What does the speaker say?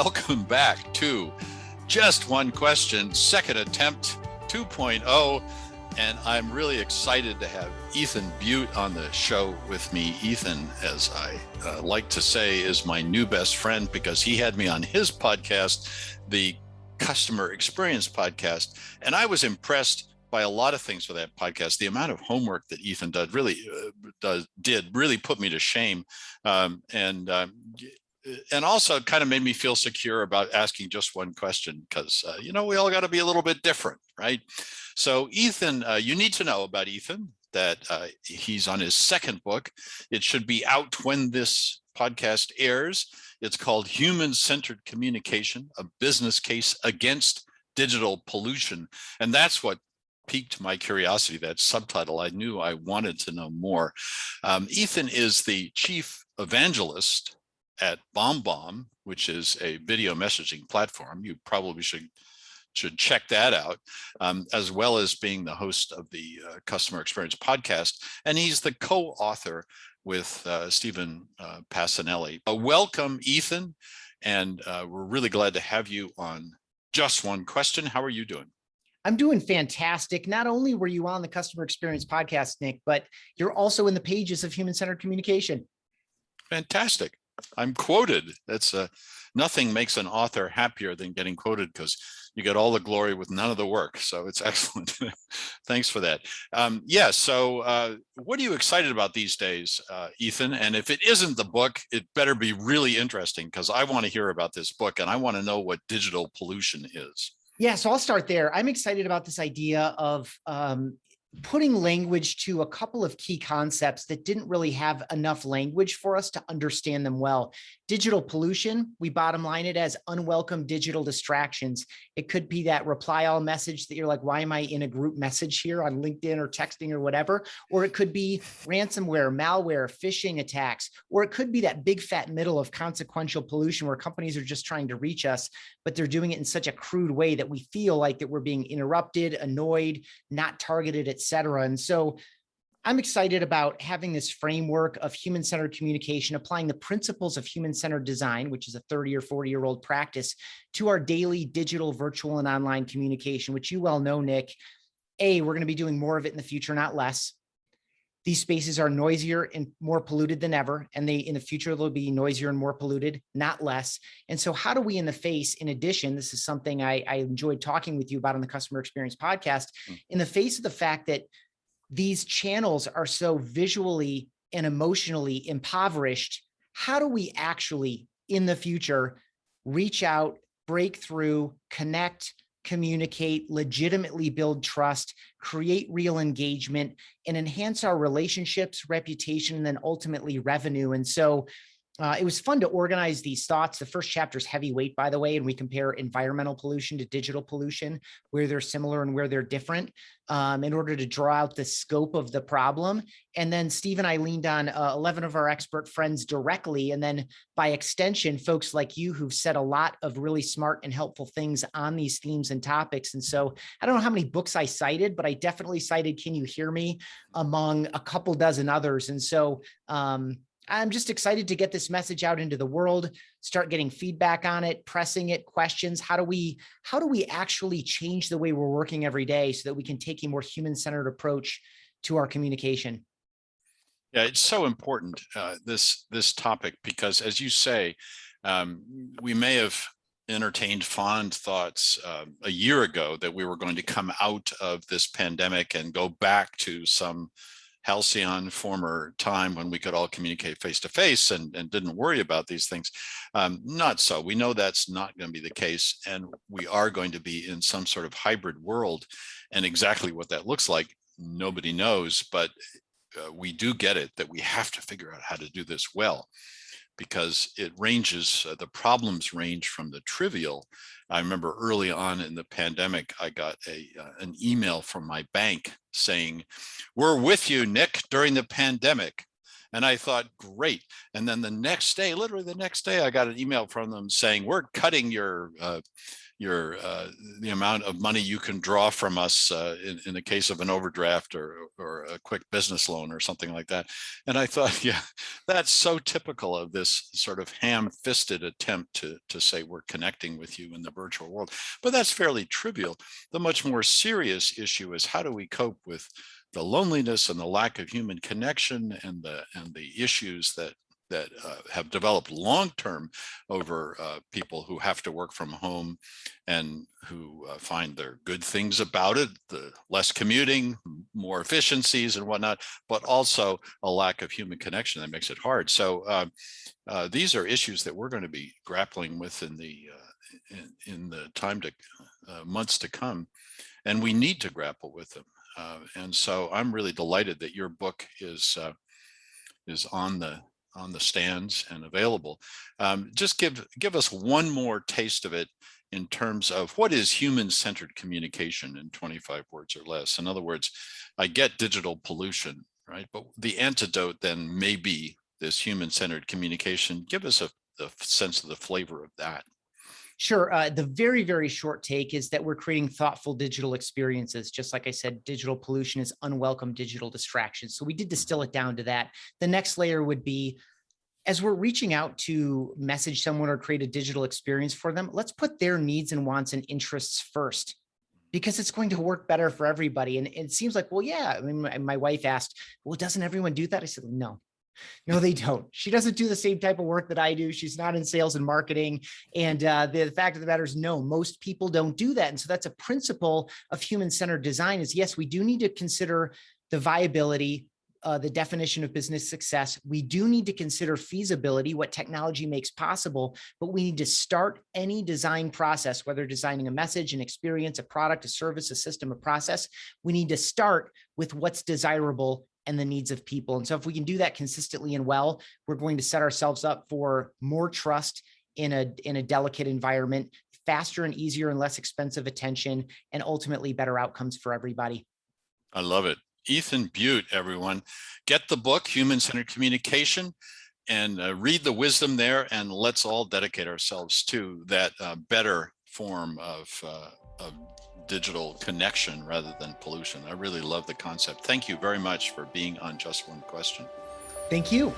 welcome back to Just One Question, second attempt 2.0. And I'm really excited to have Ethan Beute on the show with me. Ethan, as I like to say, is my new best friend because he had me on his podcast, the Customer Experience Podcast. And I was impressed by a lot of things for that podcast. The amount of homework that Ethan did really put me to shame. And also kind of made me feel secure about asking just one question because, we all got to be a little bit different, right? So Ethan, you need to know about Ethan that he's on his second book. It should be out when this podcast airs. It's called Human-Centered Communication, a Business Case Against Digital Pollution. And that's what piqued my curiosity, that subtitle. I knew I wanted to know more. Ethan is the Chief Evangelist at BombBomb, which is a video messaging platform. You probably should check that out, as well as being the host of the Customer Experience Podcast. And he's the co-author with Stephen Pacinelli. Welcome, Ethan. And we're really glad to have you on Just One Question. How are you doing? I'm doing fantastic. Not only were you on the Customer Experience Podcast, Nick, but you're also in the pages of Human-Centered Communication. Fantastic. I'm quoted. That's nothing makes an author happier than getting quoted because you get all the glory with none of the work. So it's excellent. Thanks for that. So what are you excited about these days, Ethan? And if it isn't the book, it better be really interesting because I want to hear about this book and I want to know what digital pollution is. Yeah, so I'll start there. I'm excited about this idea of putting language to a couple of key concepts that didn't really have enough language for us to understand them well. Digital pollution, we bottom line it as unwelcome digital distractions. It could be that reply all message that you're like, why am I in a group message here on LinkedIn or texting or whatever? Or it could be ransomware, malware, phishing attacks, or it could be that big fat middle of consequential pollution where companies are just trying to reach us, but they're doing it in such a crude way that we feel like that we're being interrupted, annoyed, not targeted, etc. And so I'm excited about having this framework of human-centered communication, applying the principles of human-centered design, which is a 30 or 40-year-old practice, to our daily digital, virtual, and online communication, which you well know, Nick. We're going to be doing more of it in the future, not less. These spaces are noisier and more polluted than ever, and in the future, they'll be noisier and more polluted, not less. And so how do we in addition, this is something I enjoyed talking with you about on the Customer Experience Podcast, in the face of the fact that these channels are so visually and emotionally impoverished, how do we actually, in the future, reach out, break through, connect, communicate, legitimately build trust, create real engagement, and enhance our relationships, reputation, and then ultimately revenue? And so it was fun to organize these thoughts. The first chapter is heavyweight, by the way, and we compare environmental pollution to digital pollution, where they're similar and where they're different, in order to draw out the scope of the problem. And then Steve and I leaned on 11 of our expert friends directly, and then by extension, folks like you who've said a lot of really smart and helpful things on these themes and topics. And so I don't know how many books I cited, but I definitely cited Can You Hear Me among a couple dozen others. And so I'm just excited to get this message out into the world, start getting feedback on it, pressing it, questions. How do we actually change the way we're working every day so that we can take a more human-centered approach to our communication? Yeah, it's so important, this topic, because as you say, we may have entertained fond thoughts a year ago that we were going to come out of this pandemic and go back to some halcyon former time when we could all communicate face-to-face and didn't worry about these things. Not so. We know that's not going to be the case, and we are going to be in some sort of hybrid world, and exactly what that looks like, nobody knows, but we do get it that we have to figure out how to do this well, because it ranges, the problems range from the trivial. I remember early on in the pandemic, I got an email from my bank saying, "We're with you, Nick, during the pandemic." And I thought, great. And then the next day, literally the next day, I got an email from them saying, "We're cutting your the amount of money you can draw from us in the case of an overdraft or a quick business loan or something like that. And I thought, yeah, that's so typical of this sort of ham-fisted attempt to say we're connecting with you in the virtual world. But that's fairly trivial. The much more serious issue is, how do we cope with the loneliness and the lack of human connection and the issues that have developed long-term over people who have to work from home and who find there are good things about it, the less commuting, more efficiencies and whatnot, but also a lack of human connection that makes it hard. So these are issues that we're going to be grappling with in the time to months to come, and we need to grapple with them. And so I'm really delighted that your book is on the stands and available. Just give us one more taste of it in terms of what is human-centered communication in 25 words or less. In other words, I get digital pollution, right? But the antidote then may be this human-centered communication. Give us a sense of the flavor of that. Sure. The very, very short take is that we're creating thoughtful digital experiences. Just like I said, digital pollution is unwelcome digital distraction. So we did distill it down to that. The next layer would be, as we're reaching out to message someone or create a digital experience for them, let's put their needs and wants and interests first, because it's going to work better for everybody. And it seems like, well, yeah, I mean, my wife asked, well, doesn't everyone do that? I said, no, they don't. She doesn't do the same type of work that I do. She's not in sales and marketing. And the fact of the matter is, no, most people don't do that. And so that's a principle of human-centered design is, yes, we do need to consider the viability, the definition of business success. We do need to consider feasibility, what technology makes possible, but we need to start any design process, whether designing a message, an experience, a product, a service, a system, a process. We need to start with what's desirable and the needs of people. And so if we can do that consistently and well, we're going to set ourselves up for more trust in a delicate environment, faster and easier and less expensive attention, and ultimately better outcomes for everybody. I love it. Ethan Beute, everyone. Get the book, Human-Centered Communication, and read the wisdom there, and let's all dedicate ourselves to that better form of digital connection rather than pollution. I really love the concept. Thank you very much for being on Just One Question. Thank you.